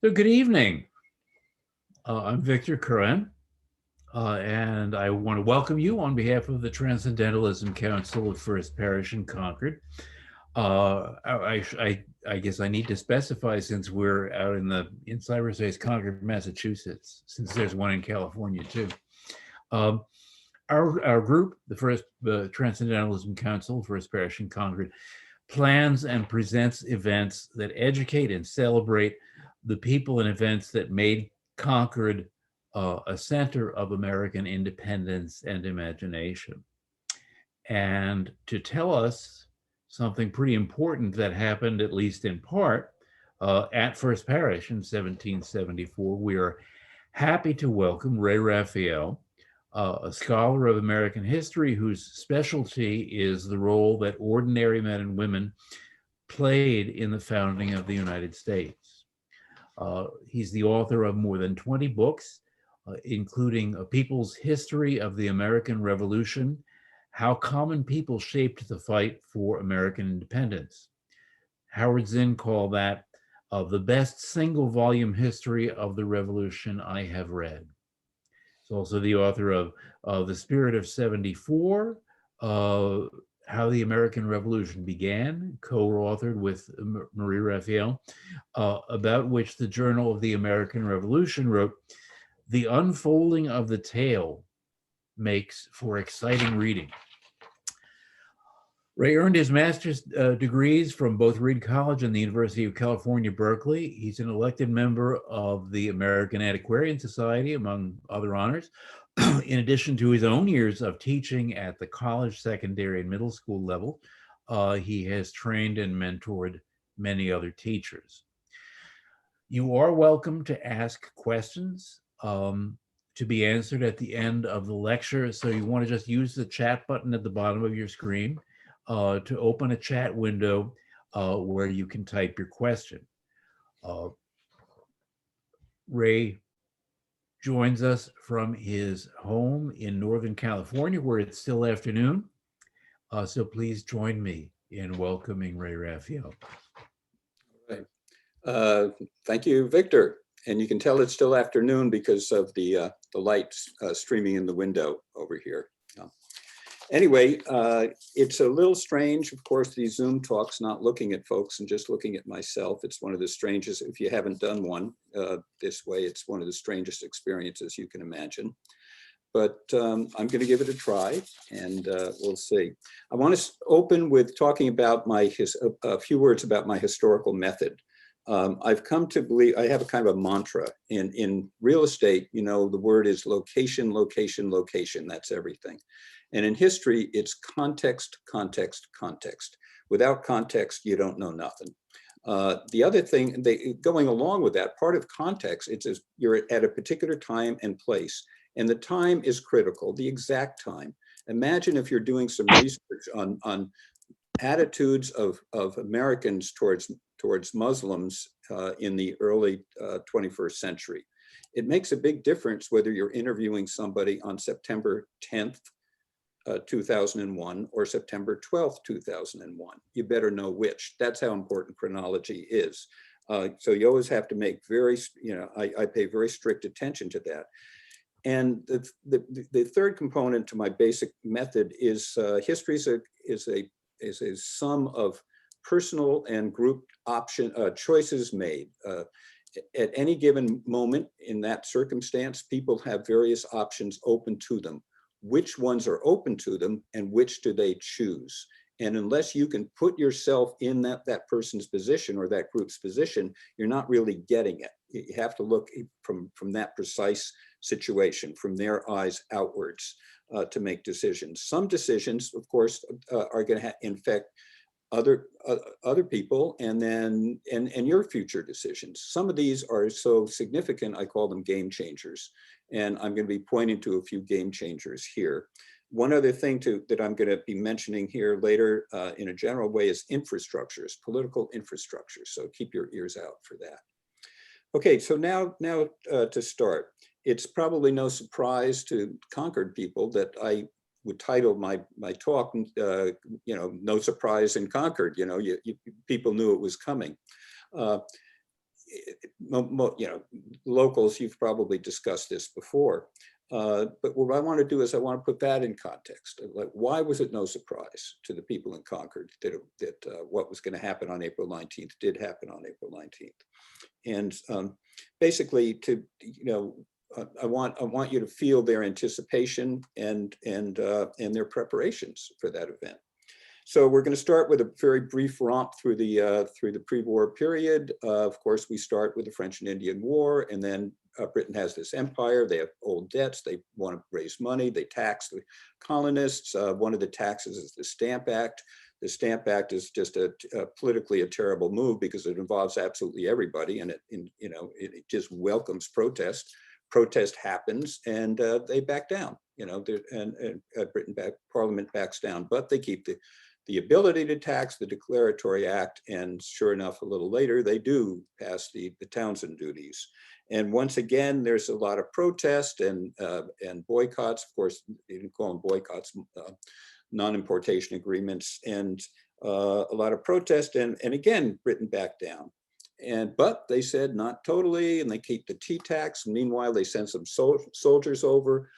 So good evening. I'm Victor Curran, and I want to welcome you on behalf of the Transcendentalism Council of First Parish in Concord. I guess I need to specify, since we're out in cyberspace, Concord, Massachusetts, since there's one in California too. Um, our group, the Transcendentalism Council, First Parish in Concord, plans and presents events that educate and celebrate the people and events that made Concord a center of American independence and imagination. And to tell us something pretty important that happened, at least in part, at First Parish in 1774, we are happy to welcome Ray Raphael, a scholar of American history whose specialty is the role that ordinary men and women played in the founding of the United States. He's the author of more than 20 books, including A People's History of the American Revolution, How Common People Shaped the Fight for American Independence. Howard Zinn called that the best single volume history of the revolution I have read. He's also the author of The Spirit of 74, How the American Revolution Began, co-authored with Ray Raphael, about which the Journal of the American Revolution wrote, "The unfolding of the tale makes for exciting reading." Ray earned his master's degrees from both Reed College and the University of California, Berkeley. He's an elected member of the American Antiquarian Society, among other honors. In addition to his own years of teaching at the college, secondary, and middle school level, he has trained and mentored many other teachers. You are welcome to ask questions to be answered at the end of the lecture. So you want to just use the chat button at the bottom of your screen to open a chat window where you can type your question. Ray joins us from his home in Northern California, where it's still afternoon. So please join me in welcoming Ray Raphael. Right. Thank you, Victor. And you can tell it's still afternoon because of the lights streaming in the window over here. Anyway, it's a little strange, of course, these Zoom talks, not looking at folks and just looking at myself. It's one of the strangest, if you haven't done one this way, it's one of the strangest experiences you can imagine. But I'm going to give it a try, and we'll see. I want to open with talking about a few words about my historical method. I've come to believe, I have a kind of a mantra. In real estate, you know, the word is location, location, location. That's everything. And in history, it's context, context, context. Without context, you don't know nothing. The other thing, going along with that, part of context, it's you're at a particular time and place, and the time is critical, the exact time. Imagine if you're doing some research on attitudes of Americans towards Muslims in the early 21st century. It makes a big difference whether you're interviewing somebody on September 10th, 2001 or September 12th, 2001. You better know which. That's how important chronology is. So you always have to make I pay very strict attention to that. And the third component to my basic method is history is a sum of personal and group choices made. At any given moment in that circumstance, people have various options open to them. Which ones are open to them and which do they choose? And unless you can put yourself in that person's position or that group's position, you're not really getting it. You have to look from that precise situation, from their eyes outwards to make decisions. Some decisions, of course, are going to infect other people and your future decisions. Some of these are so significant, I call them game changers. And I'm going to be pointing to a few game changers here. One other thing that I'm going to be mentioning here later in a general way is infrastructures, political infrastructures. So keep your ears out for that. Okay, so now to start, it's probably no surprise to Concord people that I would title my talk, No Surprise in Concord. People knew it was coming. locals, you've probably discussed this before. But what I want to do is I want to put that in context. Like, why was it no surprise to the people in Concord that what was going to happen on April 19th did happen on April 19th? And basically, I want you to feel their anticipation and their preparations for that event. So we're going to start with a very brief romp through the pre-war period. Of course, we start with the French and Indian War, and then Britain has this empire. They have old debts. They want to raise money. They tax the colonists. One of the taxes is the Stamp Act. The Stamp Act is just politically a terrible move because it involves absolutely everybody, and it just welcomes protest. Protest happens, and they back down. Parliament backs down, but they keep the ability to tax, the Declaratory Act, and sure enough, a little later, they do pass the Townsend duties. And once again, there's a lot of protest and boycotts. Of course, you can call them boycotts, non-importation agreements, and a lot of protest. And again, Britain backed down. But they said not totally, and they keep the tea tax. Meanwhile, they send some soldiers over.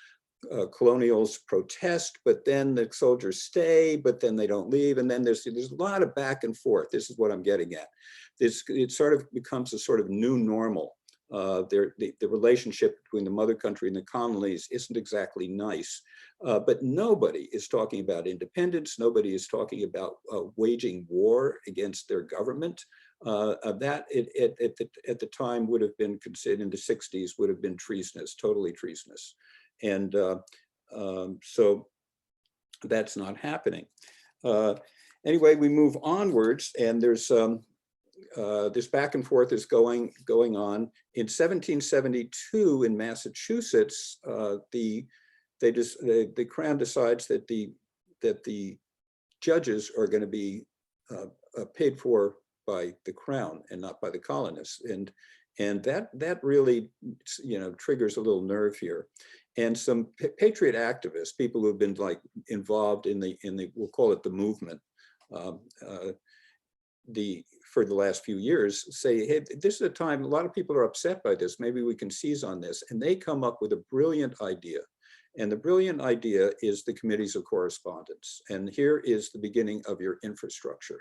Colonials protest, but then the soldiers stay, but then they don't leave. And then there's a lot of back and forth. This is what I'm getting at. It sort of becomes a sort of new normal. The relationship between the mother country and the colonies isn't exactly nice, but nobody is talking about independence. Nobody is talking about waging war against their government. That at the time would have been considered, in the 60s, would have been treasonous, totally treasonous. And so that's not happening. Anyway, we move onwards, and there's this back and forth is going on. In 1772 in Massachusetts, the Crown decides that the judges are going to be paid for by the Crown and not by the colonists, and that really triggers a little nerve here. And some patriot activists, people who have been involved in the we'll call it the movement, for the last few years, say, hey, this is a time, a lot of people are upset by this, maybe we can seize on this. And they come up with a brilliant idea. And the brilliant idea is the committees of correspondence. And here is the beginning of your infrastructure.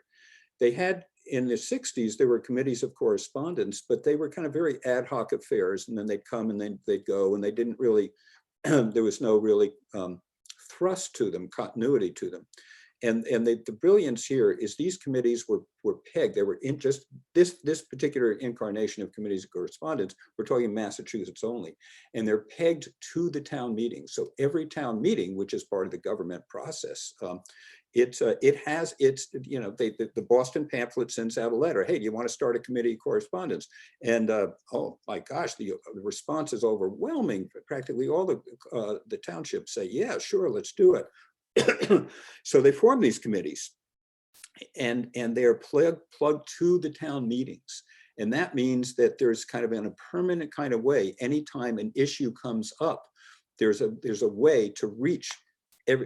They had, in the 60s, there were committees of correspondence, but they were kind of very ad hoc affairs. And then they'd come and then they'd go, and they didn't really, there was no really thrust to them, continuity to them. And the brilliance here is these committees were pegged. They were in just this particular incarnation of committees of correspondence. We're talking Massachusetts only, and they're pegged to the town meeting. So every town meeting, which is part of the government process, it has its, the Boston pamphlet sends out a letter. Hey, do you want to start a committee of correspondence? And oh my gosh, the response is overwhelming. Practically all the townships say, yeah, sure, let's do it. So they form these committees, and they are plugged to the town meetings. And that means that there's kind of in a permanent kind of way, anytime an issue comes up, there's a way to reach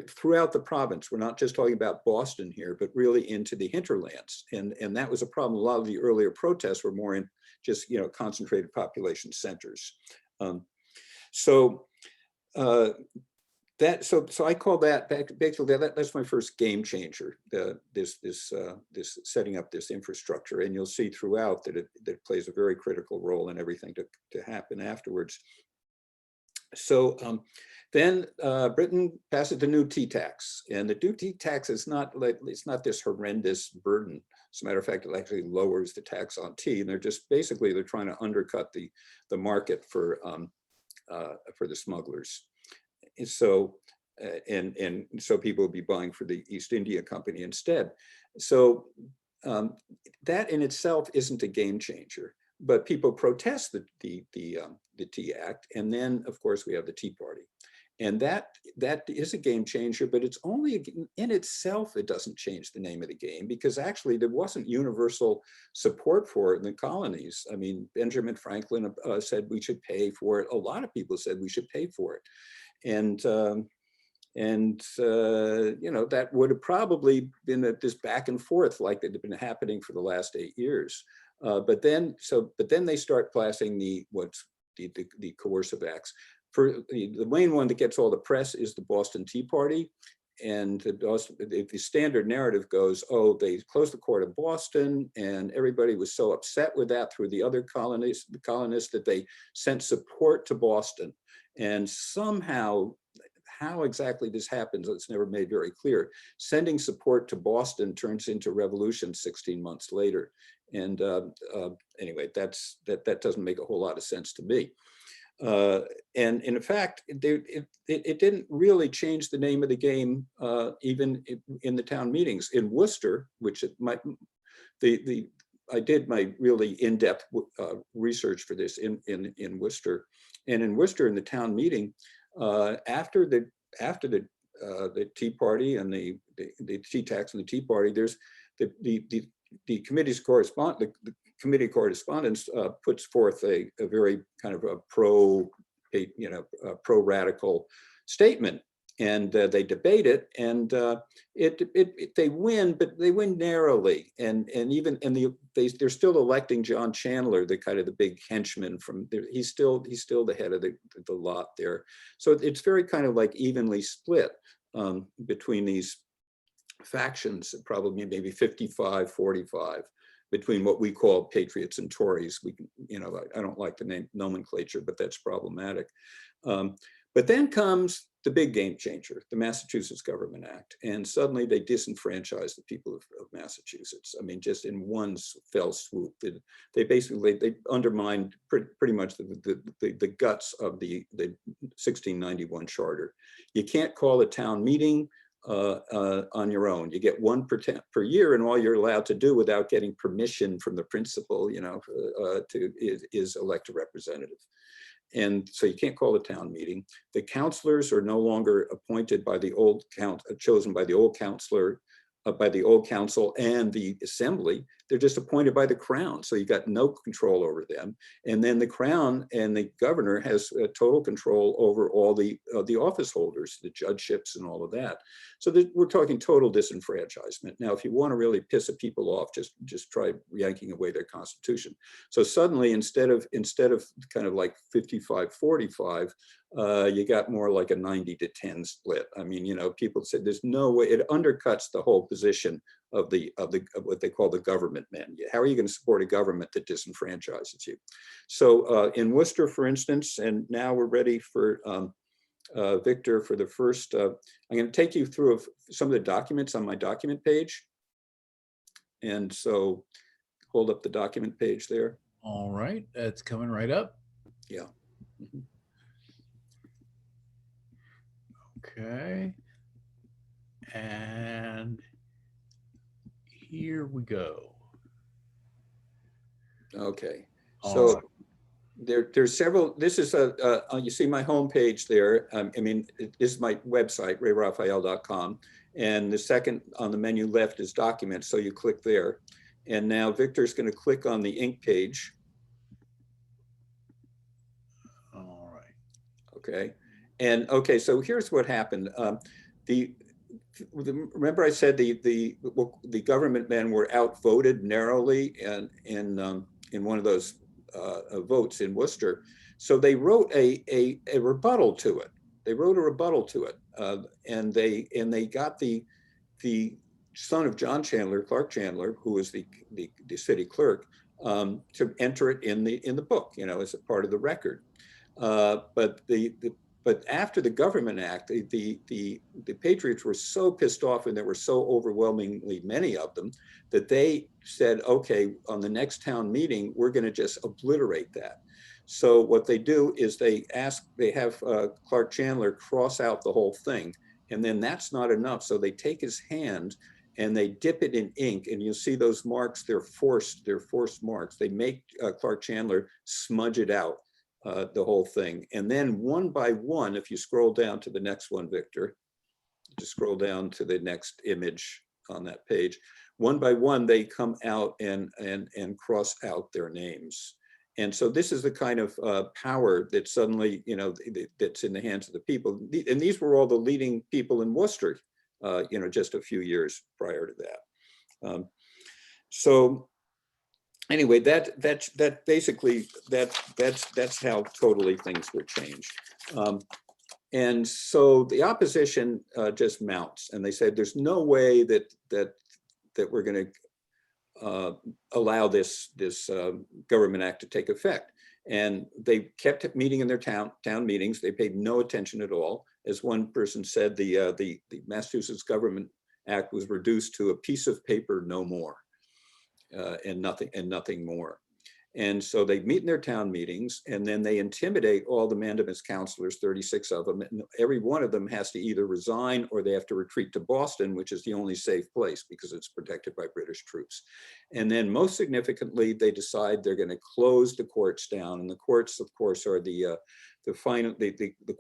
throughout the province. We're not just talking about Boston here, but really into the hinterlands. And that was a problem. A lot of the earlier protests were more in just, concentrated population centers. So I call that basically that's my first game changer. This setting up this infrastructure, and you'll see throughout that it plays a very critical role in everything to happen afterwards. So then Britain passes the new tea tax, and the new tea tax is not it's not this horrendous burden. As a matter of fact, it actually lowers the tax on tea, and they're trying to undercut the market for the smugglers. And so so people will be buying for the East India Company instead. So that in itself isn't a game changer, but people protest the Tea Act, and then of course we have the Tea Party, and that is a game changer. But it's only in itself, it doesn't change the name of the game, because actually there wasn't universal support for it in the colonies. I mean, Benjamin Franklin said we should pay for it. A lot of people said we should pay for it. And that would have probably been this back and forth like that had been happening for the last 8 years. But then they start classing the coercive acts. For the main one that gets all the press is the Boston Tea Party. And the standard narrative goes, oh, they closed the court of Boston, and everybody was so upset with that through the other colonists that they sent support to Boston. And somehow, how exactly this happens, it's never made very clear. Sending support to Boston turns into revolution 16 months later. And anyway, that doesn't make a whole lot of sense to me. And in fact, it didn't really change the name of the game, even in the town meetings. In Worcester, which I did my really in-depth research for this in Worcester, and in Worcester in the town meeting, after the Tea Party and the tea tax and the Tea Party, there's the committee's committee correspondence puts forth a very kind of a pro-radical statement, and they debate it, and they win, but they win narrowly, and they're still electing John Chandler, the kind of the big henchman from there. He's still the head of the lot there. So it's very kind of like evenly split between these factions, probably maybe 55-45. Between what we call patriots and Tories. I don't like the name nomenclature, but that's problematic. But then comes the big game changer, the Massachusetts Government Act. And suddenly they disenfranchise the people of Massachusetts. I mean, just in one fell swoop. They undermined pretty much the guts of the 1691 charter. You can't call a town meeting on your own. You get one per year, and all you're allowed to do without getting permission from the principal, is elect a representative. And so you can't call a town meeting. The councilors are no longer appointed by the old chosen by the old councilor, by the old council and the assembly. They're just appointed by the crown. So you got no control over them. And then the crown and the governor has total control over all the office holders, the judgeships and all of that. So we're talking total disenfranchisement. Now, if you want to really piss people off, just try yanking away their constitution. So suddenly, instead of kind of like 55-45, you got more like a 90-10 split. I mean, people said there's no way. It undercuts the whole position of what they call the government men. How are you going to support a government that disenfranchises you? So in Worcester, for instance, and now we're ready for Victor for the first. I'm going to take you through some of the documents on my document page. And so hold up the document page there. All right, that's coming right up. Yeah. Mm-hmm. Okay. And here we go. Okay. So there's several. This is you see my homepage there. I mean, this is my website, rayraphael.com. And the second on the menu left is documents. So you click there. And now Victor's going to click on the ink page. All right. Okay. And okay, so here's what happened. Remember I said the government men were outvoted narrowly in one of those votes in Worcester. So they wrote a rebuttal to it. They wrote a rebuttal to it, and they got the son of John Chandler, Clark Chandler, who was the city clerk, to enter it in the book, as a part of the record. But after the Government Act, the Patriots were so pissed off, and there were so overwhelmingly many of them, that they said, okay, on the next town meeting, we're going to just obliterate that. So what they do is they have Clark Chandler cross out the whole thing, and then that's not enough. So they take his hand and they dip it in ink, and you'll see those marks. They're forced marks. They make Clark Chandler smudge it out. The whole thing. And then one by one, if you scroll down to the next one, Victor, just scroll down to the next image on that page, one by one, they come out and cross out their names. And so this is the kind of power that suddenly, that's in the hands of the people. And these were all the leading people in Worcester, just a few years prior to that. anyway, that basically, that's how totally things were changed. And so the opposition just mounts, and they said, there's no way that we're going to allow this government act to take effect. And they kept meeting in their town meetings. They paid no attention at all. As one person said, the Massachusetts Government Act was reduced to a piece of paper, no more, and nothing more. And so they meet in their town meetings, and then they intimidate all the mandamus councilors, 36 of them, and every one of them has to either resign or they have to retreat to Boston, which is the only safe place because it's protected by British troops. And then most significantly, they decide they're going to close the courts down. And the courts, of course, are the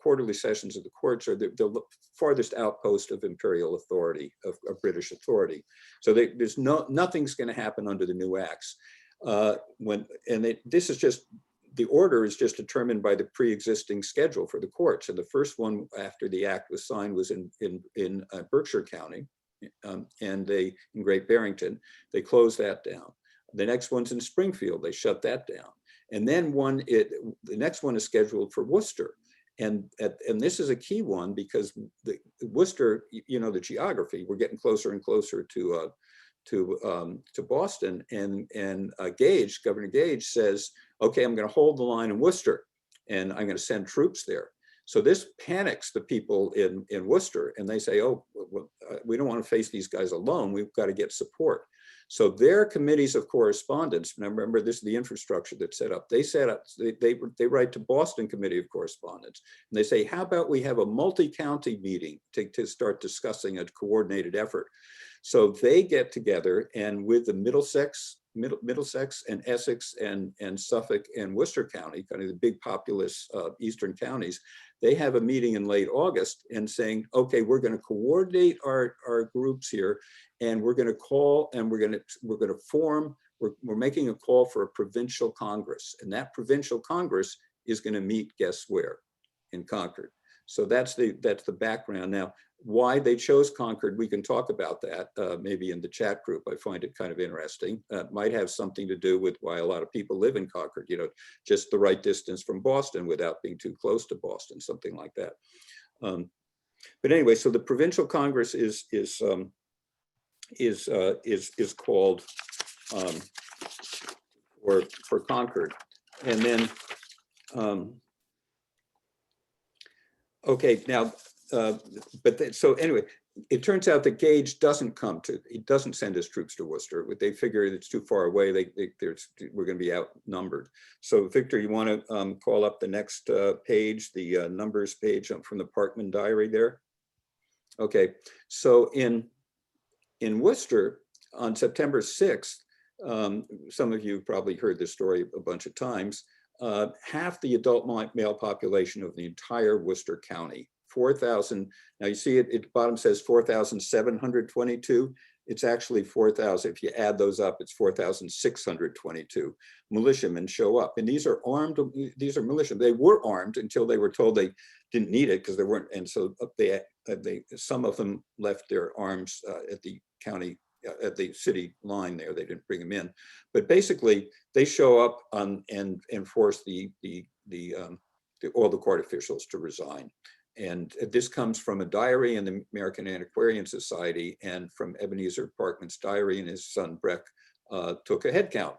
quarterly sessions of the courts are the farthest outpost of imperial authority, of British authority. So there's nothing's going to happen under the new acts. This is just, the order is just determined by the pre-existing schedule for the courts. And the first one after the act was signed was in Berkshire County, and in Great Barrington. They closed that down. The next one's in Springfield. They shut that down. And then the next one is scheduled for Worcester. And this is a key one because Worcester, the geography, we're getting closer and closer to Boston, and Governor Gage says, okay, I'm going to hold the line in Worcester and I'm going to send troops there. So this panics the people in Worcester, and they say, oh, well, we don't want to face these guys alone. We've got to get support. So their committees of correspondence, and remember this is the infrastructure that's set up, they write to Boston Committee of Correspondence, and they say, how about we have a multi-county meeting to start discussing a coordinated effort. So they get together, and with the Middlesex and Essex and Suffolk and Worcester County, kind of the big populous eastern counties, they have a meeting in late August and saying, okay, we're going to coordinate our groups here, and we're going to call, and we're going to form, we're making a call for a provincial Congress, and that provincial Congress is going to meet, guess where? In Concord. So that's the background. Now, why they chose Concord, we can talk about that maybe in the chat group. I find it kind of interesting. Might have something to do with why a lot of people live in Concord, just the right distance from Boston without being too close to Boston, something like that. But anyway, so the provincial Congress is called for Concord, and then okay, now. So anyway, it turns out that Gage he doesn't send his troops to Worcester. They figure it's too far away. We're going to be outnumbered. So Victor, you want to call up the next page, the numbers page from the Parkman diary there? Okay, so in Worcester on September 6th, some of you probably heard this story a bunch of times, half the adult male population of the entire Worcester County, 4,000. Now you see it at the bottom says 4,722. It's actually 4,000. If you add those up, it's 4,622 militiamen show up. And these are armed, these are militia. They were armed until they were told they didn't need it because they weren't. And so some of them left their arms at the county, at the city line there. They didn't bring them in. But basically they show up and force all the court officials to resign. And this comes from a diary in the American Antiquarian Society and from Ebenezer Parkman's diary, and his son Breck took a head count.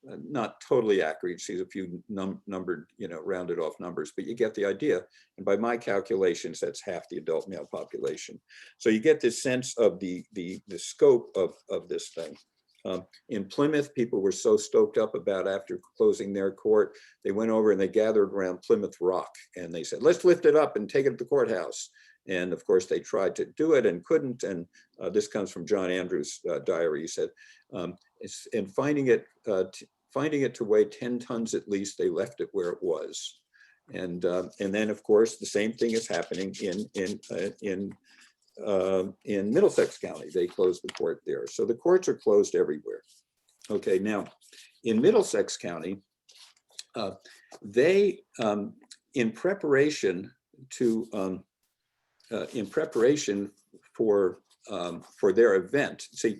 Not totally accurate, sees a few numbered, rounded off numbers, but you get the idea. And by my calculations, that's half the adult male population. So you get this sense of the scope of this thing. In Plymouth, people were so stoked up about after closing their court, they went over and they gathered around Plymouth Rock and they said, let's lift it up and take it to the courthouse. And of course they tried to do it and couldn't. And this comes from John Andrews' diary. He said, and finding it to weigh 10 tons at least, they left it where it was. And then of course, the same thing is happening in Middlesex County. They closed the court there. So the courts are closed everywhere. Okay, now in Middlesex County, they, in preparation for their event, see,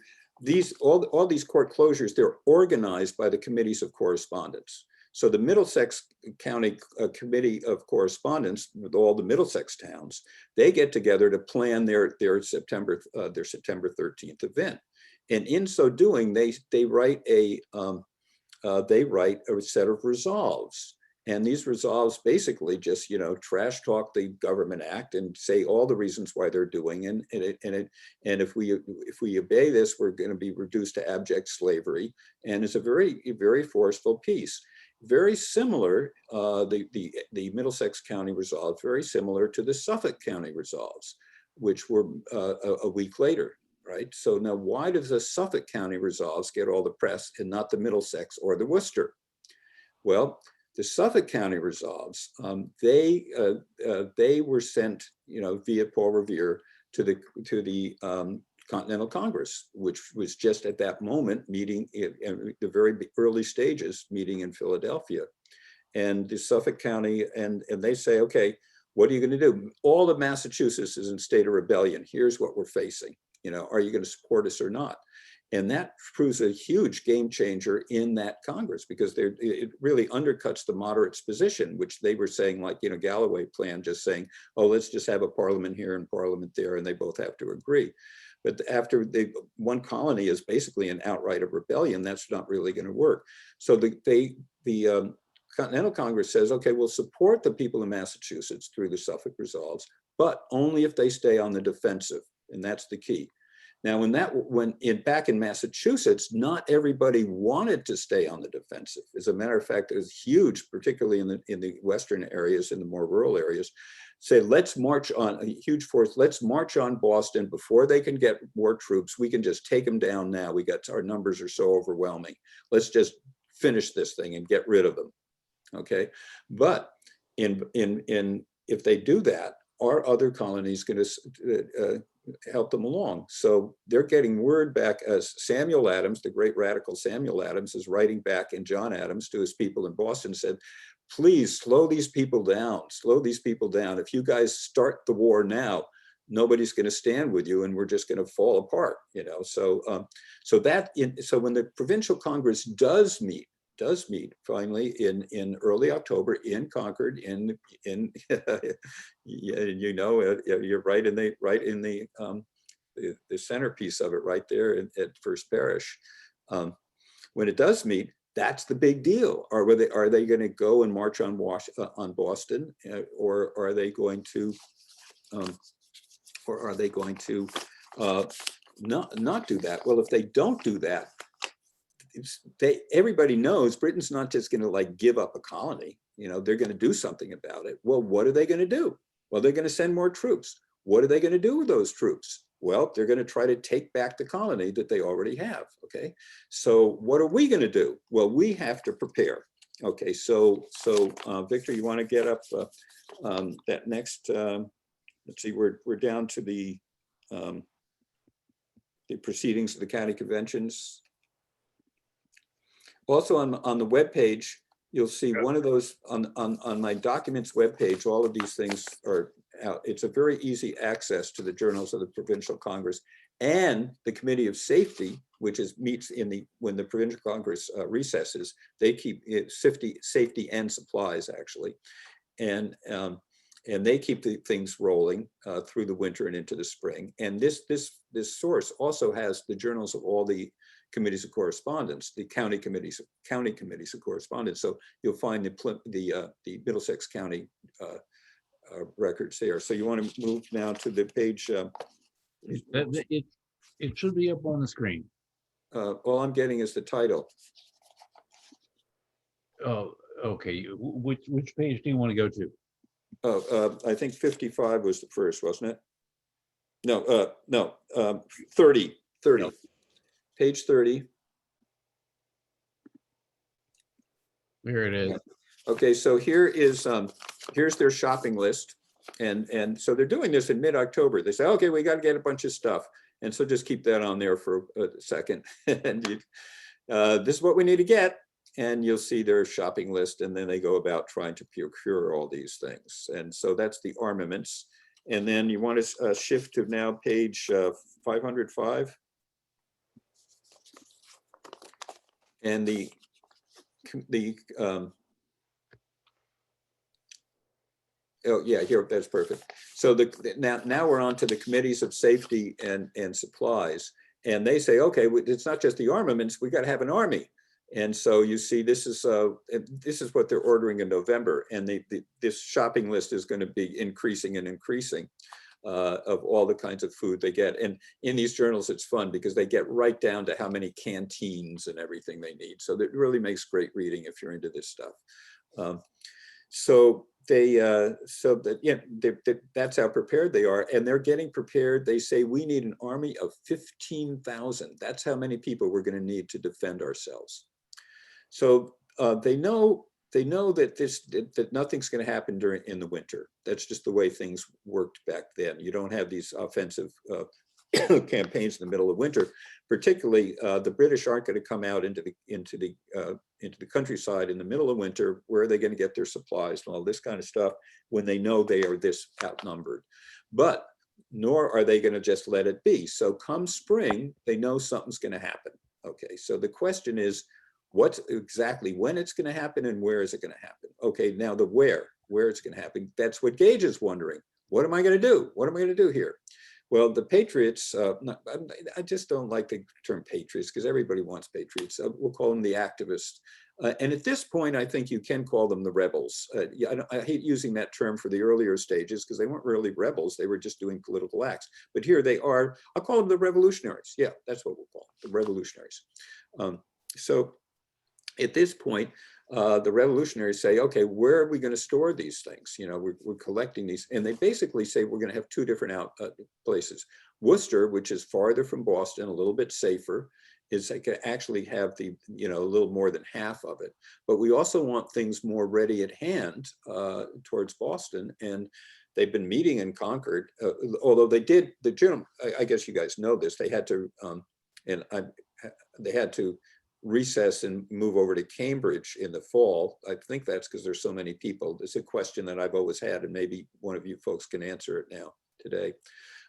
all these court closures, they're organized by the committees of correspondence. So the Middlesex County Committee of Correspondence with all the Middlesex towns, they get together to plan their September 13th event. And in so doing, they write a set of resolves. And these resolves basically just, you know, trash talk the government act and say all the reasons why they're doing it. And if we obey this, we're going to be reduced to abject slavery. And it's a very forceful piece. Very similar, the Middlesex County resolve, very similar to the Suffolk County resolves, which were a week later, right? So now why does the Suffolk County resolves get all the press and not the Middlesex or the Worcester? Well, the Suffolk County resolves, they were sent, you know, via Paul Revere to the Continental Congress, which was just at that moment meeting in the very early stages, meeting in Philadelphia. And the Suffolk County, and they say, okay, what are you going to do? All of Massachusetts is in state of rebellion. Here's what we're facing. You know, are you going to support us or not? And that proves a huge game changer in that Congress, because it really undercuts the moderates' position, which they were saying, like, you know, Galloway plan, just saying, oh, let's just have a parliament here and parliament there, and they both have to agree. But after one colony is basically an outright of rebellion, that's not really going to work. So the Continental Congress says, okay, we'll support the people of Massachusetts through the Suffolk resolves, but only if they stay on the defensive, and that's the key. Now, back in Massachusetts, not everybody wanted to stay on the defensive. As a matter of fact, it was huge, particularly in the western areas, in the more rural areas. Say, let's march on a huge force. Let's march on Boston before they can get more troops. We can just take them down now. Our numbers are so overwhelming. Let's just finish this thing and get rid of them. Okay, but if they do that, are other colonies going to help them along? So they're getting word back as Samuel Adams, the great radical Samuel Adams, is writing back in John Adams to his people in Boston, said, please slow these people down, slow these people down. If you guys start the war now, nobody's going to stand with you and we're just going to fall apart, you know? So, so when the Provincial Congress does meet finally in early October in Concord, in you know, you're right in the centerpiece of it, right there at First Parish. When it does meet, that's the big deal. Are they going to go and march on Boston, or are they going to not do that? Well, if they don't do that, everybody knows Britain's not just going to like give up a colony. You know, they're going to do something about it. Well, what are they going to do? Well, they're going to send more troops. What are they going to do with those troops? Well, they're going to try to take back the colony that they already have. Okay, so what are we going to do? Well, we have to prepare. Okay, so Victor, you want to get up that next? Let's see, we're down to the proceedings of the county conventions. Also on the webpage, you'll see one of those on my documents webpage. All of these things are out. It's a very easy access to the journals of the Provincial Congress and the Committee of Safety, which meets when the Provincial Congress recesses. They keep safety and supplies actually, and they keep the things rolling through the winter and into the spring. And this source also has the journals of all the committees of correspondence, the county committees of correspondence. So you'll find the Middlesex County records there. So you want to move now to the page. It should be up on the screen. All I'm getting is the title. Oh, okay. Which page do you want to go to? Oh, I think 55 was the first, wasn't it? No, 30. No. Page 30. Here it is. Okay, so here's their shopping list, and so they're doing this in mid-October. They say, okay, we got to get a bunch of stuff, and so just keep that on there for a second. And this is what we need to get, and you'll see their shopping list, and then they go about trying to procure all these things. And so that's the armaments. And then you want to shift to now page 505. And oh yeah, here, that's perfect. So now we're on to the committees of safety and supplies, and they say, okay, it's not just the armaments, we got to have an army. And so you see, this is what they're ordering in November, and this shopping list is going to be increasing and increasing of all the kinds of food they get. And in these journals, it's fun because they get right down to how many canteens and everything they need. So that really makes great reading if you're into this stuff. So that's how prepared they are, and they're getting prepared. They say we need an army of 15,000. That's how many people we're going to need to defend ourselves. So they know that nothing's going to happen in the winter. That's just the way things worked back then. You don't have these offensive campaigns in the middle of winter. Particularly, the British aren't going to come out into the countryside in the middle of winter. Where are they going to get their supplies and all this kind of stuff when they know they are this outnumbered? But nor are they going to just let it be. So come spring, they know something's going to happen. Okay, so the question is, what's exactly when it's going to happen and where is it going to happen? Okay, now the where it's going to happen, that's what Gage is wondering. What am I going to do? What am I going to do here? Well, the patriots, I just don't like the term patriots because everybody wants patriots. We'll call them the activists. And at this point, I think you can call them the rebels. I hate using that term for the earlier stages because they weren't really rebels. They were just doing political acts. But here they are, I'll call them the revolutionaries. Yeah, that's what we'll call them, the revolutionaries. So at this point, the revolutionaries say, okay, where are we going to store these things? You know, we're collecting these, and they basically say we're going to have two different places. Worcester, which is farther from Boston, a little bit safer, is they can actually have a little more than half of it. But we also want things more ready at hand towards Boston, and they've been meeting in Concord. Although they did, the general, I guess you guys know this, they had to, they had to recess and move over to Cambridge in the fall. I think that's because there's so many people. It's a question that I've always had, and maybe one of you folks can answer it now today.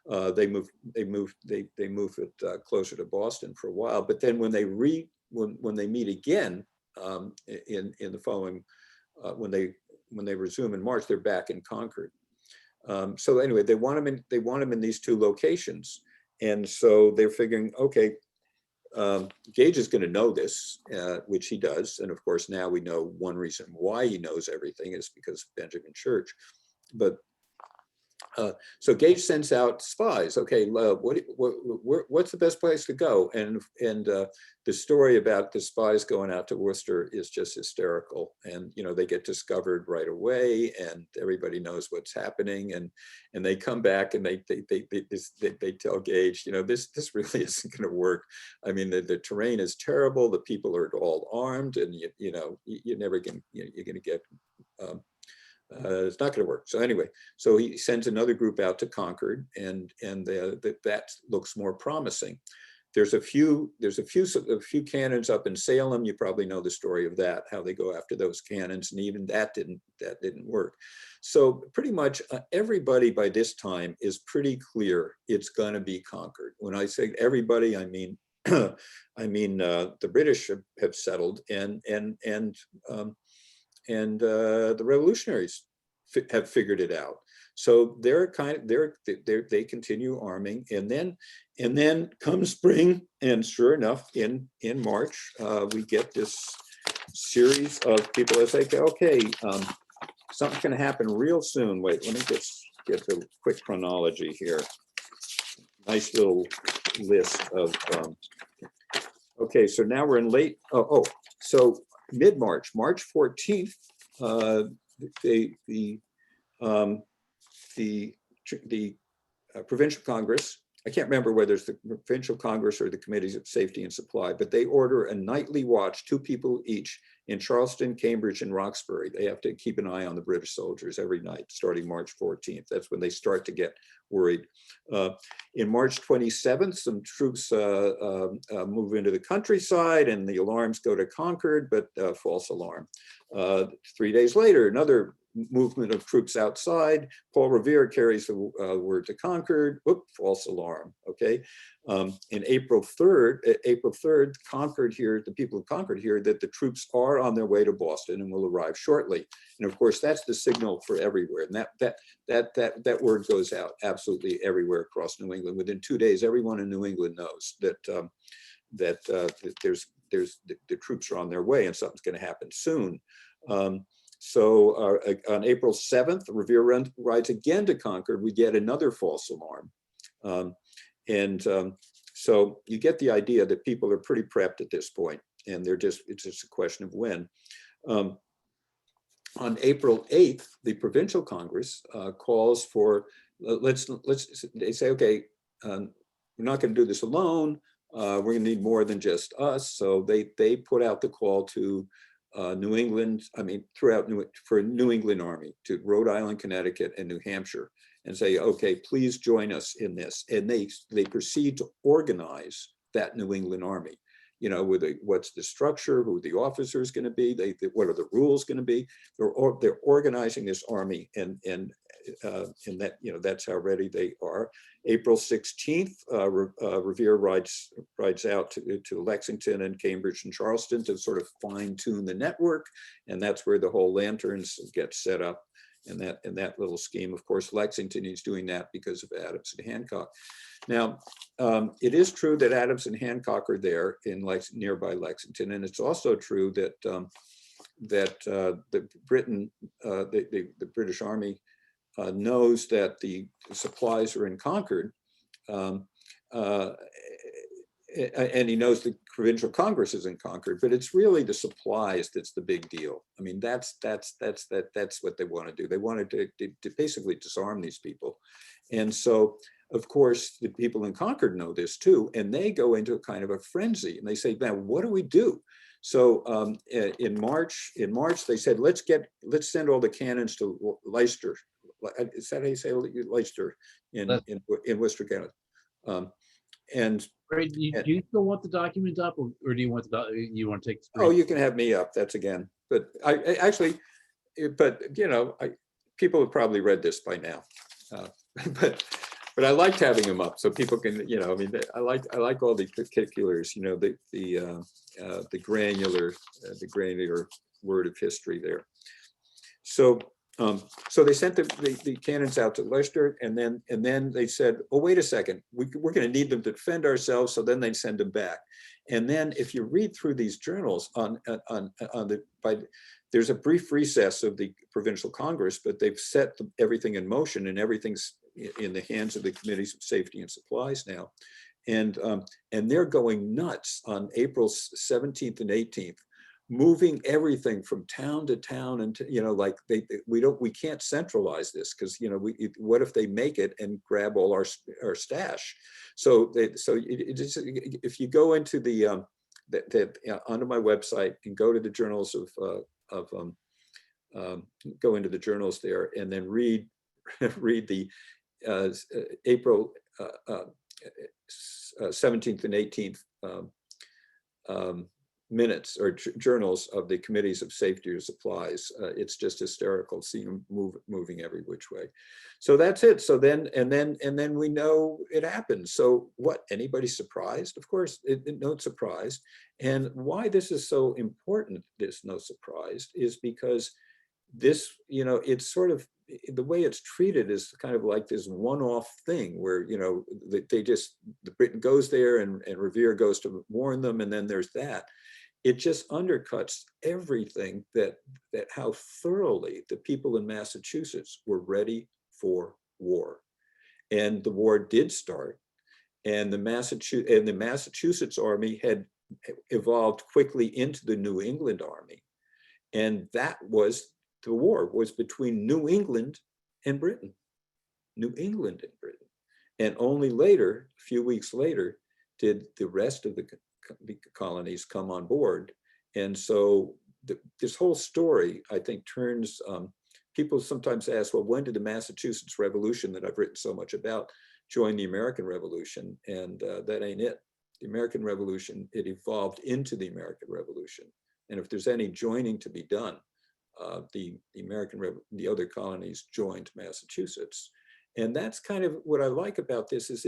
They moved it closer to Boston for a while, but then when they meet again in the following when they resume in March, they're back in Concord. So anyway, they want them in these two locations, and so they're figuring, okay, Gage is going to know this, which he does. And of course, now we know one reason why he knows everything is because of Benjamin Church. But so Gage sends out spies. Okay, what's the best place to go? And the story about the spies going out to Worcester is just hysterical. And they get discovered right away, and everybody knows what's happening. And they come back and they tell Gage, this really isn't going to work. I mean, the terrain is terrible. The people are all armed, and you're never going. You're going to get. It's not going to work. So anyway, so he sends another group out to Concord, and that looks more promising. There's a few cannons up in Salem. You probably know the story of that, how they go after those cannons, and even that didn't work. So pretty much everybody by this time is pretty clear it's going to be Concord. When I say everybody, I mean the British have settled, and the revolutionaries have figured it out. So they continue arming, and then come spring, and sure enough, in March, we get this series of people that say, okay, something's going to happen real soon. Wait, let me just get the quick chronology here. Nice little list of. Okay, so now we're in late. So mid-March, March 14th, the Provincial Congress, I can't remember whether it's the Provincial Congress or the Committees of Safety and Supply, but they order a nightly watch, 2 people each, in Charleston, Cambridge, and Roxbury. They have to keep an eye on the British soldiers every night, starting March 14th. That's when they start to get worried. In March 27th, some troops move into the countryside, and the alarms go to Concord, but false alarm. 3 days later, another movement of troops outside. Paul Revere carries the word to Concord. Whoop, false alarm. Okay. In April 3rd, Concord here, the people of Concord hear that the troops are on their way to Boston and will arrive shortly. And of course, that's the signal for everywhere. And that word goes out absolutely everywhere across New England. Within 2 days, everyone in New England knows that the troops are on their way and something's going to happen soon. So on April 7th, Revere rides again to Concord. We get another false alarm. So you get the idea that people are pretty prepped at this point, and it's just a question of when. On April 8th, the Provincial Congress calls for, they say, okay, we're not going to do this alone. We're going to need more than just us. So they put out the call to New England, for New England Army, to Rhode Island, Connecticut, and New Hampshire, and say, okay, please join us in this. And they proceed to organize that New England Army. You know, what's the structure, who the officer is going to be, what are the rules going to be? They're organizing this army, and that, you know, that's how ready they are. April 16th, Revere rides out to Lexington and Cambridge and Charleston to sort of fine tune the network, and that's where the whole lanterns get set up. In that little scheme. Of course, Lexington is doing that because of Adams and Hancock. Now, it is true that Adams and Hancock are there in nearby Lexington, and it's also true that the British Army knows that the supplies are in Concord, and he knows the Provincial Congress is in Concord, but it's really the supplies that's the big deal. I mean, that's what they want to do. They wanted to basically disarm these people. And so, of course, the people in Concord know this too, and they go into a kind of a frenzy, and they say, now, what do we do? So in March, they said, let's send all the cannons to Leicester. Is that how you say Leicester in Worcester, Canada? And do you still want the document up, or do you want you want to take the screen? Oh, you can have me up. That's again. But I actually, you know, people have probably read this by now. But I liked having them up so people can, you know, I mean, I like all the particulars, you know, the granular word of history there. So they sent the cannons out to Leicester, and then they said, oh, wait a second, we're going to need them to defend ourselves. So then they send them back. And then if you read through these journals there's a brief recess of the Provincial Congress, but they've set everything in motion, and everything's in the hands of the Committees of Safety and Supplies now. And they're going nuts on April 17th and 18th. Moving everything from town to town, and you know, like we can't centralize this, because you know, what if they make it and grab all our stash? So if you go into onto my website and go to the journals go into the journals there, and then read the April 17th and 18th minutes or journals of the Committees of Safety or Supplies. It's just hysterical seeing them moving every which way. So that's it. So then we know it happened. So what? Anybody surprised? Of course, no surprise. And why this is so important, this no surprise, is because this, you know, it's sort of the way it's treated is kind of like this one-off thing where, you know, the Britain goes there and Revere goes to warn them, and then there's that. It just undercuts everything that how thoroughly the people in Massachusetts were ready for war. And the war did start, and the Massachusetts Army had evolved quickly into the New England Army. And the war was between New England and Britain. New England and Britain. And only later, a few weeks later, did the rest of the colonies come on board. And so this whole story, I think, turns, people sometimes ask, well, when did the Massachusetts Revolution that I've written so much about join the American Revolution? And that ain't it. The American Revolution, it evolved into the American Revolution. And if there's any joining to be done, the other colonies joined Massachusetts. And that's kind of what I like about this is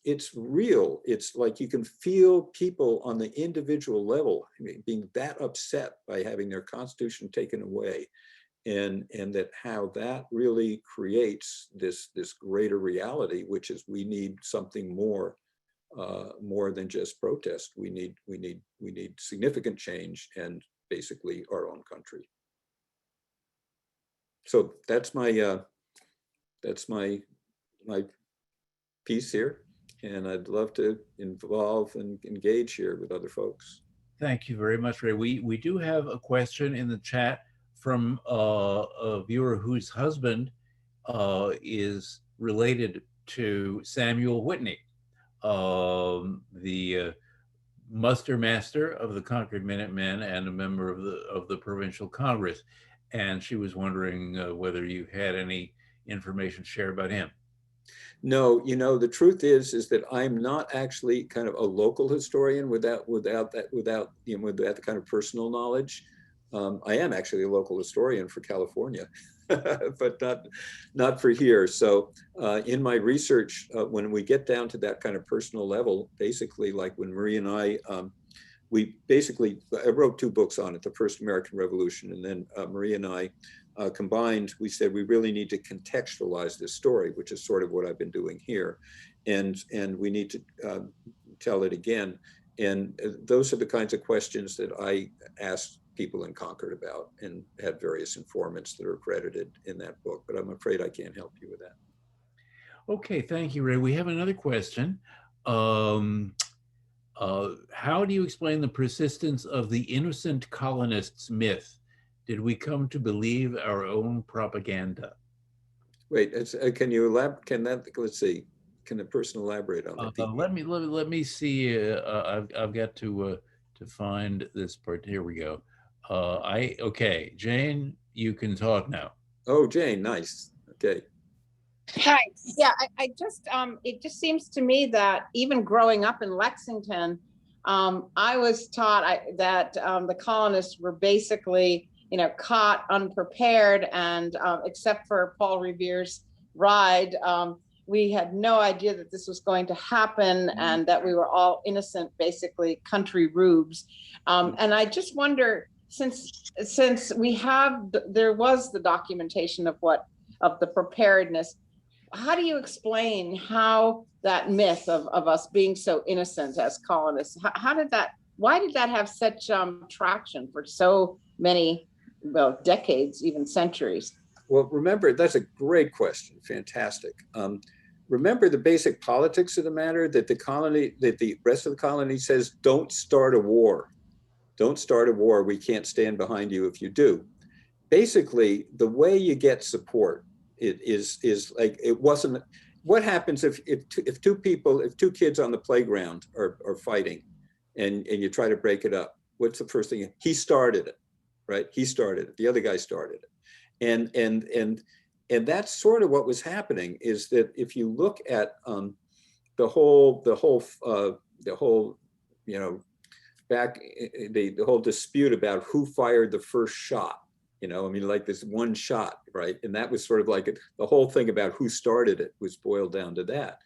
it's real. It's like you can feel people on the individual level, I mean, being that upset by having their constitution taken away, and that how that really creates this greater reality, which is we need something more than just protest. We need significant change and basically our own country. So that's my piece here, and I'd love to involve and engage here with other folks. Thank you very much, Ray. We do have a question in the chat from a viewer whose husband is related to Samuel Whitney, the muster master of the Concord Minutemen and a member of the Provincial Congress. And she was wondering whether you had any information to share about him. No, the truth is that I'm not actually kind of a local historian without the kind of personal knowledge. I am actually a local historian for California, but not for here. So in my research, when we get down to that kind of personal level, basically like when Marie and I, I wrote 2 books on it, the First American Revolution, and then Marie and I combined, we said we really need to contextualize this story, which is sort of what I've been doing here. And we need to tell it again. And those are the kinds of questions that I asked people in Concord about and had various informants that are credited in that book, but I'm afraid I can't help you with that. Okay, thank you, Ray. We have another question. How do you explain the persistence of the innocent colonists myth? Did we come to believe our own propaganda? Wait, can you elaborate? Let's see. Can a person elaborate on that? Let me see. I've got to find this part. Here we go. Okay, Jane, you can talk now. Oh, Jane, nice. Okay. Hi. Yeah, I just it just seems to me that even growing up in Lexington, I was taught that the colonists were basically, caught unprepared, and except for Paul Revere's ride, we had no idea that this was going to happen, and that we were all innocent, basically country rubes. And I just wonder, since there was the documentation of the preparedness, how do you explain how that myth of us being so innocent as colonists, why did that have such traction for so many, decades, even centuries? Well, remember, that's a great question. Fantastic. Remember the basic politics of the matter, that the rest of the colony says, don't start a war. Don't start a war. We can't stand behind you if you do. Basically, the way you get support is like, it wasn't, what happens if two kids on the playground are fighting and you try to break it up? What's the first thing? He started it, right? He started it. The other guy started it. And that's sort of what was happening, is that if you look at the whole dispute about who fired the first shot, like this one shot, right? And that was sort of like the whole thing about who started it was boiled down to that.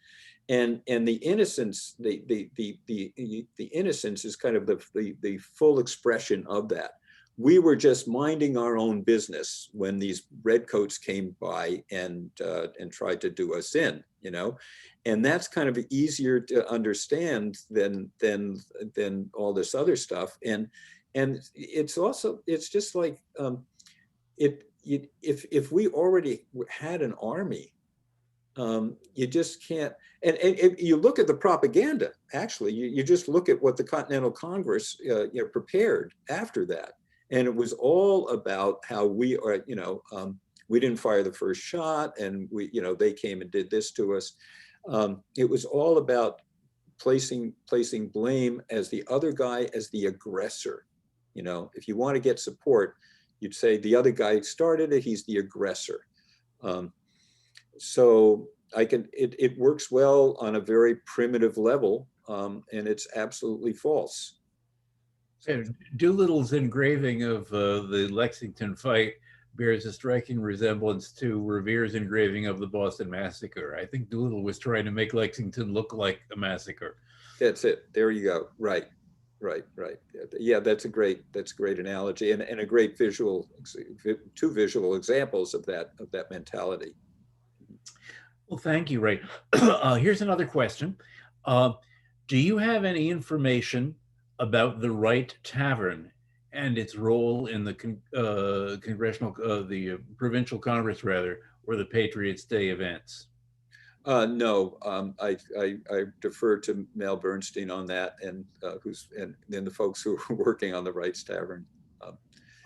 And the innocence, the innocence is kind of the full expression of that. We were just minding our own business when these redcoats came by and tried to do us in, and that's kind of easier to understand than all this other stuff. And it's just like if we already had an army, you just can't. And you look at the propaganda. Actually, you just look at what the Continental Congress prepared after that. And it was all about how we are, we didn't fire the first shot, and they came and did this to us. It was all about placing blame as the other guy as the aggressor. If you want to get support, you'd say the other guy started it, he's the aggressor. So it works well on a very primitive level, and it's absolutely false. So Doolittle's engraving of the Lexington fight bears a striking resemblance to Revere's engraving of the Boston Massacre. I think Doolittle was trying to make Lexington look like a massacre. That's it. There you go. Right, right, right. Yeah, that's a great analogy, and a great visual, two visual examples of that mentality. Well, thank you, Ray. Here's another question. Do you have any information about the Wright Tavern and its role in the provincial Congress, rather, or the Patriots' Day events? No, I defer to Mel Bernstein on that, and then the folks who are working on the Wright's Tavern.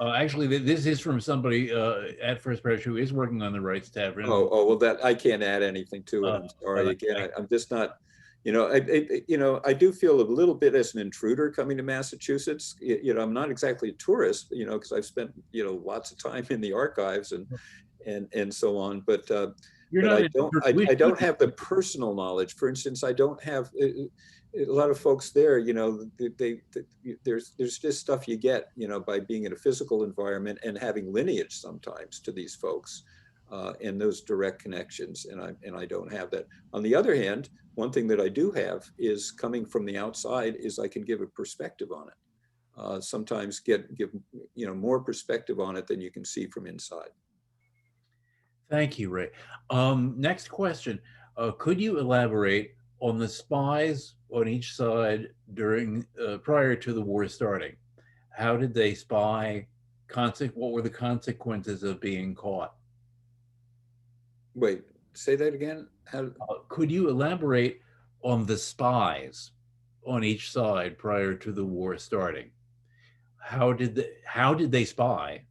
Actually, this is from somebody at First Parish who is working on the Wright's Tavern. Oh, well, that I can't add anything to it. I'm sorry. Again, I'm just not. I do feel a little bit as an intruder coming to Massachusetts. I'm not exactly a tourist, because I've spent, lots of time in the archives and so on. But I don't have the personal knowledge. For instance, I don't have a lot of folks there. There's just stuff you get, by being in a physical environment and having lineage sometimes to these folks. And those direct connections, and I don't have that. On the other hand, one thing that I do have is coming from the outside is I can give a perspective on it. Sometimes give more perspective on it than you can see from inside. Thank you, Ray. Next question. Could you elaborate on the spies on each side prior to the war starting? How did they spy? What were the consequences of being caught? Wait, say that again? Could you elaborate on the spies on each side prior to the war starting? How did they spy?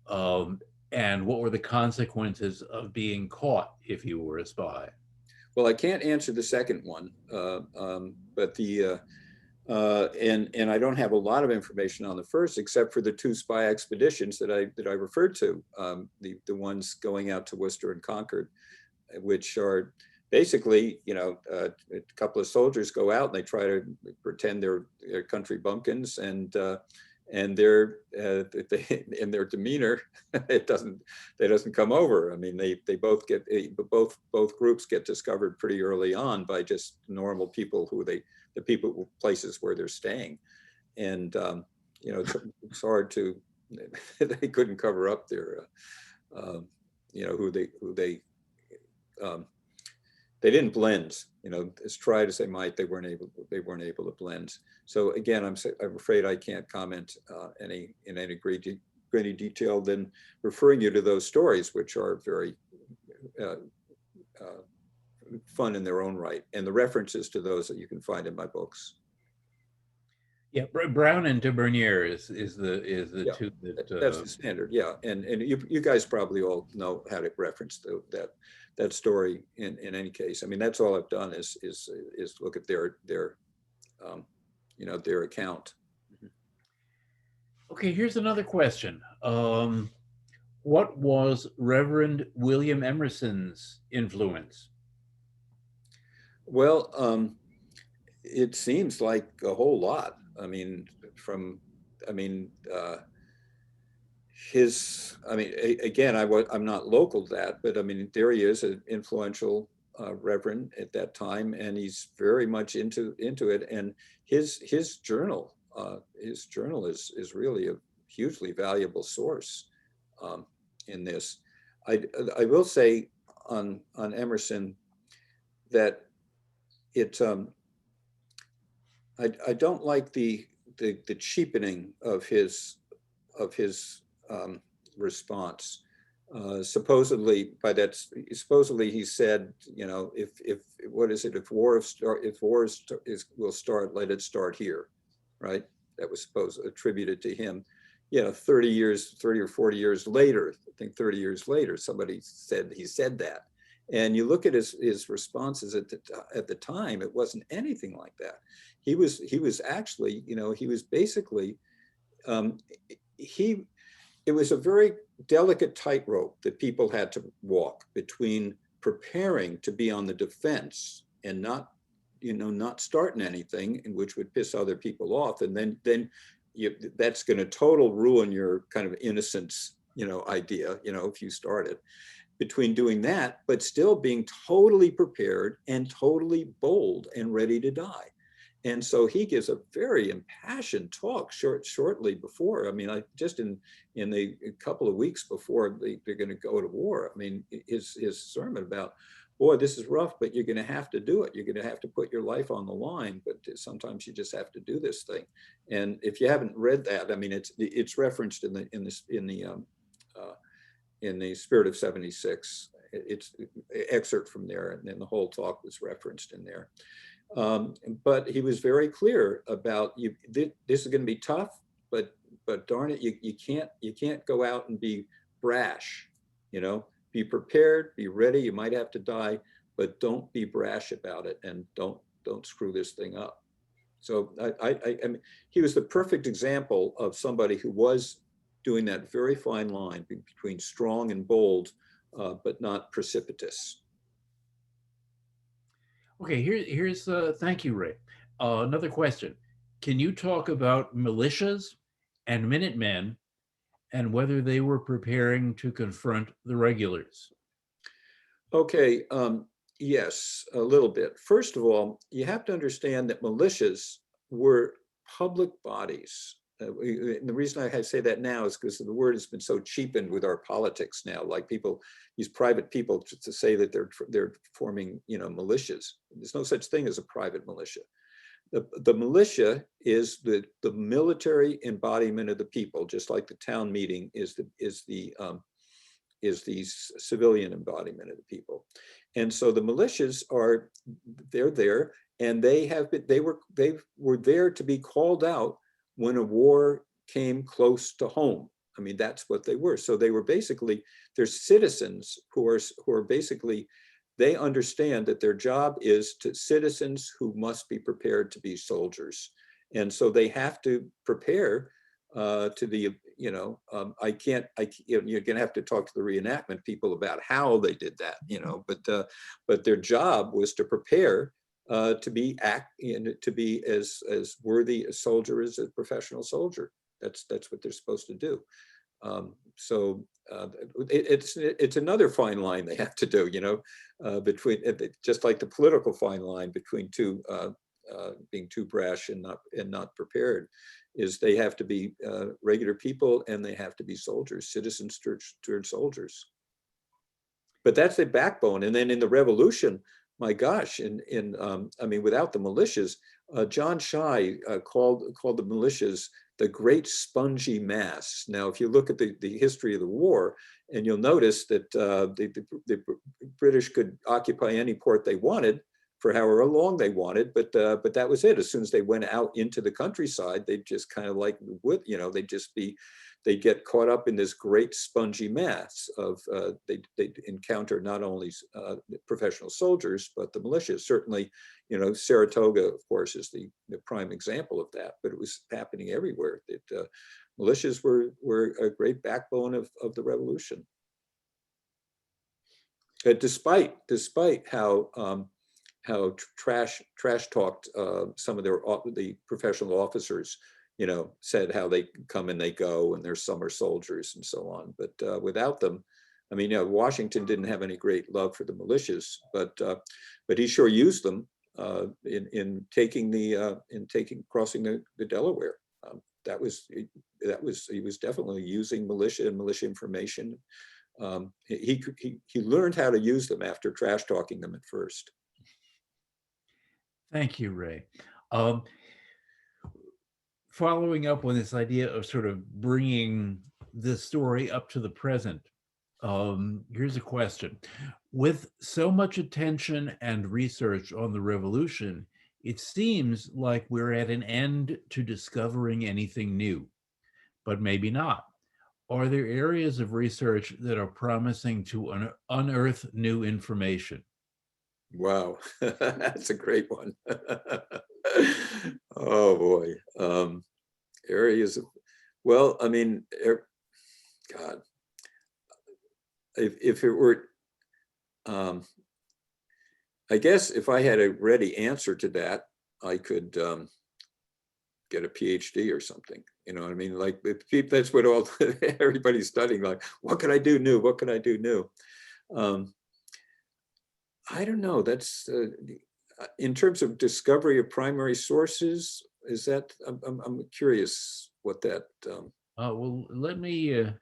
And what were the consequences of being caught if you were a spy? Well, I can't answer the second one, but and I don't have a lot of information on the first, except for the two spy expeditions that I referred to, the ones going out to Worcester and Concord, which are basically, a couple of soldiers go out and they try to pretend they're country bumpkins, and their demeanor, it doesn't come over. I mean, they both both groups get discovered pretty early on by just normal people places where they're staying, and it's hard to they couldn't cover up their they didn't blend, as tried as they might, they weren't able to blend. So again, I'm afraid I can't comment in any great detail than referring you to those stories, which are very fun in their own right, and the references to those that you can find in my books. Yeah, Brown and Tavernier is the two that that's the standard. Yeah, and you guys probably all know how to reference that story in any case. I mean, that's all I've done is look at their account. Okay, here's another question. What was Reverend William Emerson's influence? Well, it seems like a whole lot. I mean, again, I'm not local to that, but I mean, there he is, an influential reverend at that time, and he's very much into it. And his journal is really a hugely valuable source in this. I will say on Emerson that I don't like the cheapening of his response. Supposedly he said, if war will start, let it start here, right? That was attributed to him. 30 or 40 years later, I think 30 years later, somebody said he said that. And you look at his responses at the time, it wasn't anything like that. He was actually, he was basically, it was a very delicate tightrope that people had to walk between preparing to be on the defense and not starting anything, in which would piss other people off, and then that's going to total ruin your kind of innocence, idea, if you start it. Between doing that, but still being totally prepared and totally bold and ready to die. And so he gives a very impassioned talk shortly before. I mean, just in the couple of weeks before they're going to go to war. I mean, his sermon about, boy, this is rough, but you're going to have to do it. You're going to have to put your life on the line, but sometimes you just have to do this thing. And if you haven't read that, I mean, it's referenced in the Spirit of 76. It's an excerpt from there, and then the whole talk was referenced in there. But he was very clear about this is going to be tough, but darn it, you can't go out and be brash, be prepared, be ready. You might have to die, but don't be brash about it, and don't screw this thing up. So I mean, he was the perfect example of somebody who was doing that very fine line between strong and bold, but not precipitous. Okay, here's thank you, Ray. Another question. Can you talk about militias and Minutemen and whether they were preparing to confront the regulars? Okay, yes, a little bit. First of all, you have to understand that militias were public bodies. And the reason I say that now is because the word has been so cheapened with our politics now. Like people use private people to say that they're forming, militias. There's no such thing as a private militia. The militia is the military embodiment of the people, just like the town meeting is the civilian embodiment of the people. And so the militias they're there, and they were there to be called out when a war came close to home. I mean, that's what they were. So they were basically, they're citizens who are basically, they understand that their job is to citizens who must be prepared to be soldiers. And so they have to prepare to the, you're gonna have to talk to the reenactment people about how they did that, but their job was to prepare to be as worthy a soldier as a professional soldier. That's what they're supposed to do. So it's another fine line they have to do, between, just like the political fine line between being too brash and not prepared, is they have to be regular people, and they have to be soldiers, citizens turned soldiers. But that's the backbone. And then in the revolution, my gosh, I mean, without the militias, John Shai called the militias the great spongy mass. Now, if you look at the history of the war, and you'll notice that the British could occupy any port they wanted for however long they wanted, but that was it. As soon as they went out into the countryside, they'd just kind of like wood, they'd get caught up in this great spongy mass of, they'd encounter not only professional soldiers, but the militias. Certainly, Saratoga, of course, is the prime example of that, but it was happening everywhere. That militias were a great backbone of the revolution. Despite how trash talked some of the professional officers, said how they come and they go, and they're summer soldiers and so on. But without them, I mean, Washington didn't have any great love for the militias, but he sure used them in crossing the Delaware. He was definitely using militia and militia information. He learned how to use them after trash talking them at first. Thank you, Ray. Following up on this idea of sort of bringing the story up to the present, here's a question. With so much attention and research on the revolution, it seems like we're at an end to discovering anything new, but maybe not. Are there areas of research that are promising to unearth new information? Wow, that's a great one. Oh boy, areas of, well, I mean, God, if it were, I guess if I had a ready answer to that, I could get a PhD or something. You know what I mean? Like that's what all everybody's studying. Like, what can I do new? What can I do new? I don't know. That's in terms of discovery of primary sources. Is that I'm curious what that. Well, let me It's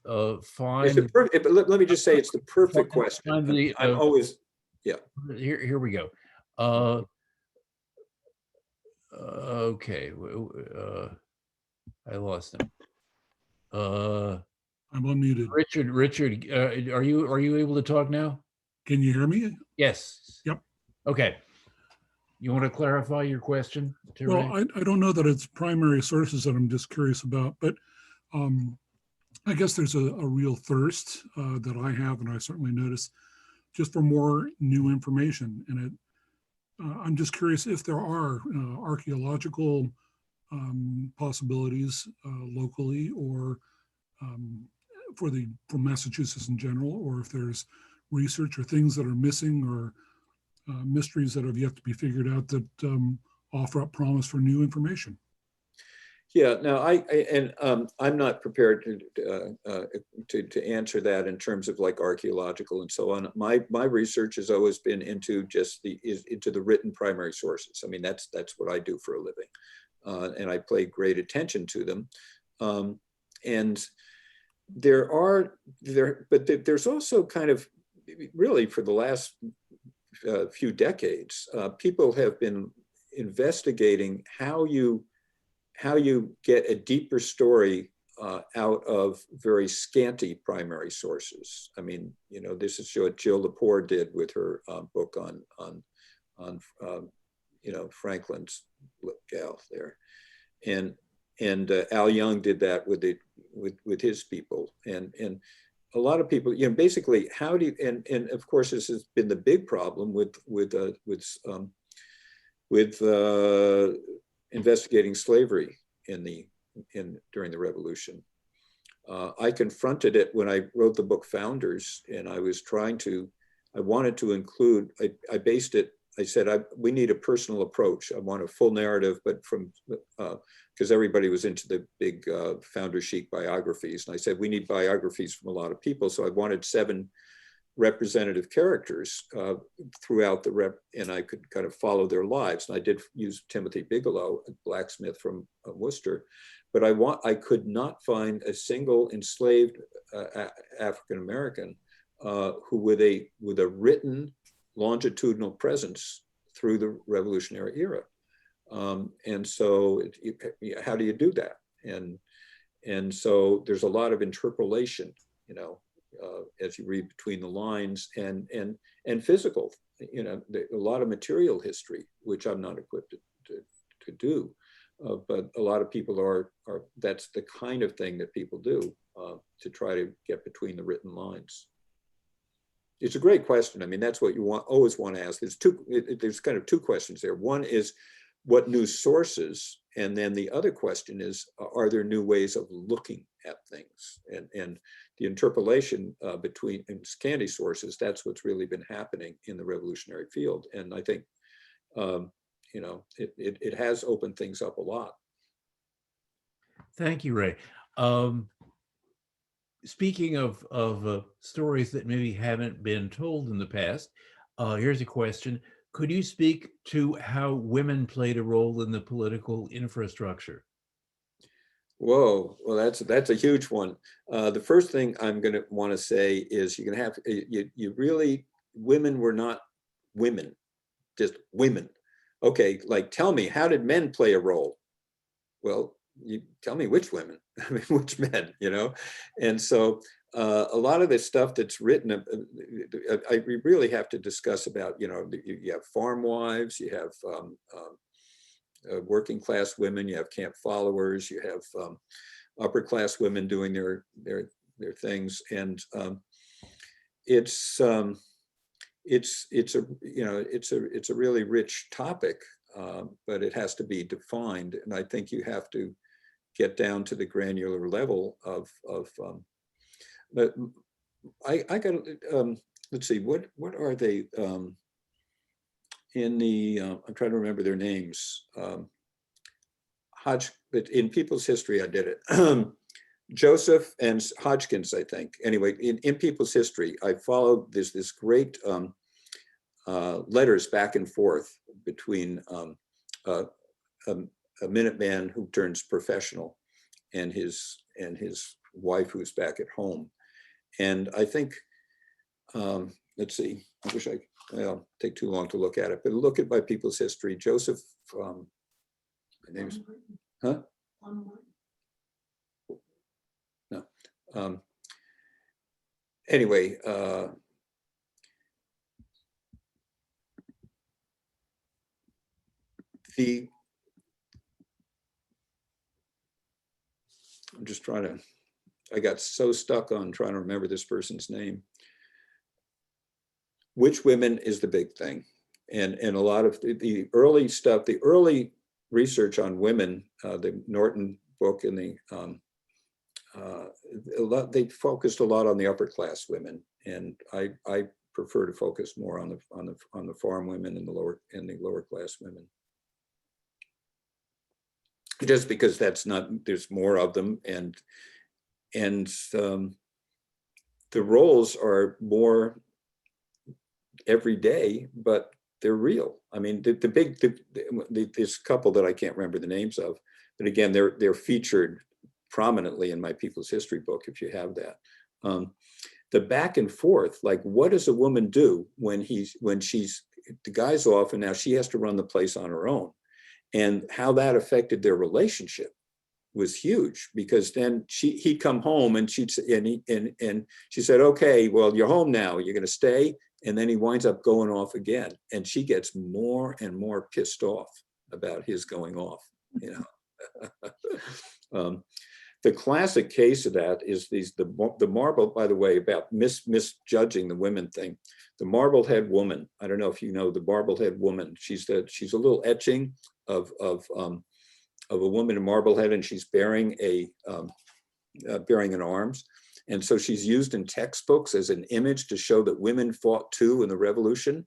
a find. let me just say it's the perfect question. Find the, I'm always, yeah. Here we go. Okay, I lost him. I'm unmuted. Richard, are you able to talk now? Can you hear me? Yes. Yep. Okay. You want to clarify your question, Well, Ray? I don't know that it's primary sources that I'm just curious about, but I guess there's a real thirst that I have, and I certainly notice, just for more new information. And I'm just curious if there are archaeological possibilities locally, or for Massachusetts in general, or if there's research or things that are missing, or mysteries that have yet to be figured out that offer up promise for new information. Yeah, no, I'm not prepared to answer that in terms of like archaeological and so on. My research has always been into just into the written primary sources. I mean, that's what I do for a living, and I pay great attention to them. And there's also kind of really for the last few decades, people have been investigating how you get a deeper story out of very scanty primary sources. I mean, you know, this is what Jill Lepore did with her book on you know, Franklin's gal there, and Al Young did that with his people, and a lot of people, you know, basically how do you, and of course this has been the big problem with investigating slavery during the Revolution. I confronted it when I wrote the book Founders, and I wanted to include, I based it, I said, we need a personal approach. I want a full narrative, but from, because everybody was into the big founder chic biographies. And I said, we need biographies from a lot of people. So I wanted 7 representative characters throughout and I could kind of follow their lives. And I did use Timothy Bigelow, a blacksmith from Worcester, but I could not find a single enslaved African-American who with a written longitudinal presence through the Revolutionary era. And so how do you do that? And so there's a lot of interpolation, you know, as you read between the lines, and physical, you know, a lot of material history, which I'm not equipped to do. But a lot of people are that's the kind of thing that people do to try to get between the written lines. It's a great question. I mean, that's what you always want to ask. There's kind of 2 questions there. One is what new sources, and then the other question is, are there new ways of looking at things? And the interpolation between scanty sources, that's what's really been happening in the revolutionary field. And I think, you know, it has opened things up a lot. Thank you, Ray. Speaking of stories that maybe haven't been told in the past, here's a question. Could you speak to how women played a role in the political infrastructure? Whoa, well, that's a huge one. The first thing I'm going to want to say is you're going to have, you really, women were not women, just women. Okay, like tell me, how did men play a role? Well, you tell me which women, I mean, which men, you know? And so a lot of this stuff that's written, we really have to discuss about, you know, you have farm wives, you have working class women, you have camp followers, you have upper class women doing their things, and it's a, you know, it's a really rich topic, but it has to be defined, and I think you have to get down to the granular level of but I got let's see, what are they in the I'm trying to remember their names. in People's History, I did it. Joseph and Hodgkins, I think. Anyway, in People's History, I followed this great letters back and forth between a Minuteman who turns professional and his wife who's back at home. And I think, let's see, I wish well, take too long to look at it, but look at my People's History. Joseph, my name's, huh? No. Anyway, I'm just trying to, I got so stuck on trying to remember this person's name. Which women is the big thing. And a lot of the early stuff, the early research on women, the Norton book and they focused a lot on the upper class women. And I prefer to focus more on the farm women and the lower class women. Just because there's more of them, and the roles are more every day, but they're real. I mean, this couple that I can't remember the names of, but again, they're featured prominently in my People's History book, if you have that. The back and forth, like what does a woman do when the guy's off and now she has to run the place on her own? And how that affected their relationship was huge, because then he'd come home and she said, okay, well, you're home now, you're going to stay. And then he winds up going off again. And she gets more and more pissed off about his going off, you know. The classic case of that is the marble, by the way, about misjudging the women thing. The Marblehead woman. I don't know if you know the Marblehead woman. She's a little etching of a woman in Marblehead, and she's bearing an arms. And so she's used in textbooks as an image to show that women fought too in the Revolution.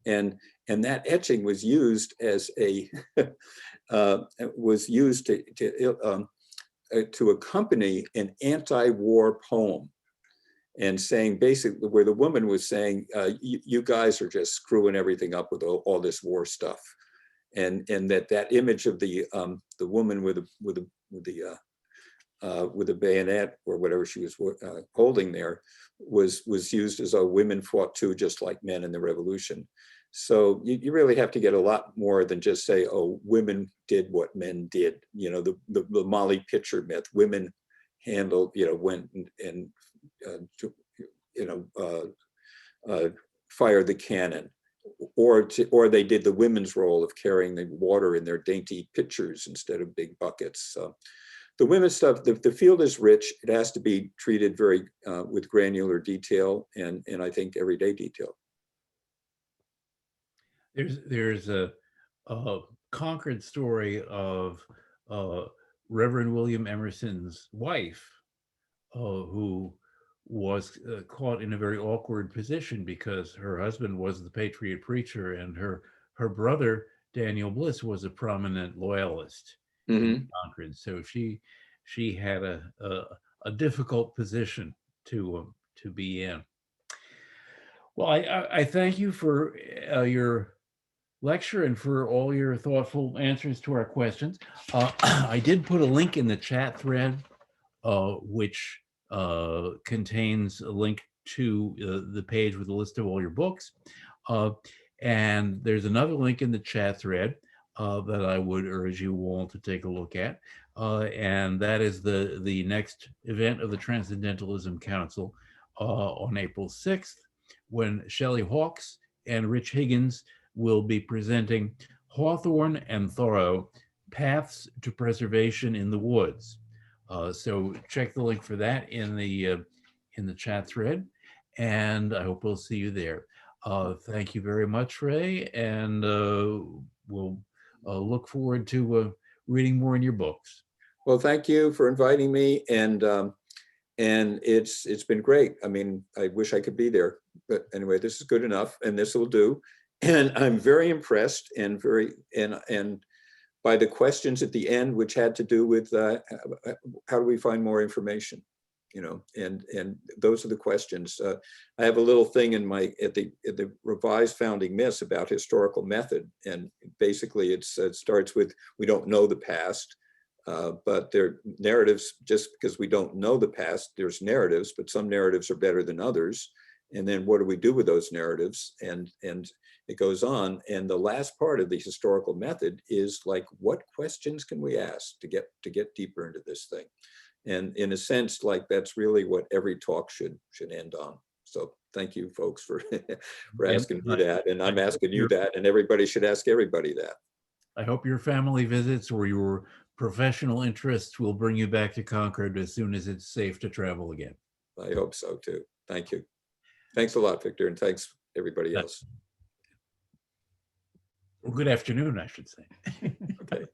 And that etching was used as to accompany an anti-war poem, and saying basically where the woman was saying, you guys are just screwing everything up with all this war stuff. And that image of the woman with a bayonet or whatever she was holding there was used as women fought too, just like men in the Revolution. So you really have to get a lot more than just say, oh, women did what men did. You know, the Molly Pitcher myth, women handled, you know, went and fired the cannon. Or they did the women's role of carrying the water in their dainty pitchers instead of big buckets. The women's stuff, the field is rich. It has to be treated very with granular detail and I think everyday detail. There's a Concord story of Reverend William Emerson's wife, who was caught in a very awkward position because her husband was the Patriot preacher and her brother, Daniel Bliss, was a prominent loyalist in Concord. So she had a difficult position to be in. Well, I thank you for your lecture and for all your thoughtful answers to our questions. I did put a link in the chat thread, which contains a link to the page with a list of all your books. And there's another link in the chat thread that I would urge you all to take a look at. And that is the next event of the Transcendentalism Council on April 6th, when Shelley Hawkes and Rich Higgins will be presenting Hawthorne and Thoreau, Paths to Preservation in the Woods. So check the link for that in the chat thread, and I hope we'll see you there. Thank you very much, Ray, and we'll look forward to reading more in your books. Well, thank you for inviting me, and it's been great. I mean, I wish I could be there, but anyway, this is good enough, and this will do. And I'm very impressed and by the questions at the end, which had to do with how do we find more information, you know, and those are the questions. I have a little thing in my at the revised founding myths about historical method, and basically it starts with we don't know the past, but they're narratives. Just because we don't know the past, there's narratives, but some narratives are better than others. And then what do we do with those narratives? And it goes on. And the last part of the historical method is like, what questions can we ask to get deeper into this thing? And in a sense, like that's really what every talk should end on. So thank you folks for asking me that. And I'm asking you that, and everybody should ask everybody that. I hope your family visits or your professional interests will bring you back to Concord as soon as it's safe to travel again. I hope so too. Thank you. Thanks a lot, Victor, and thanks everybody else. Well, good afternoon, I should say. Okay.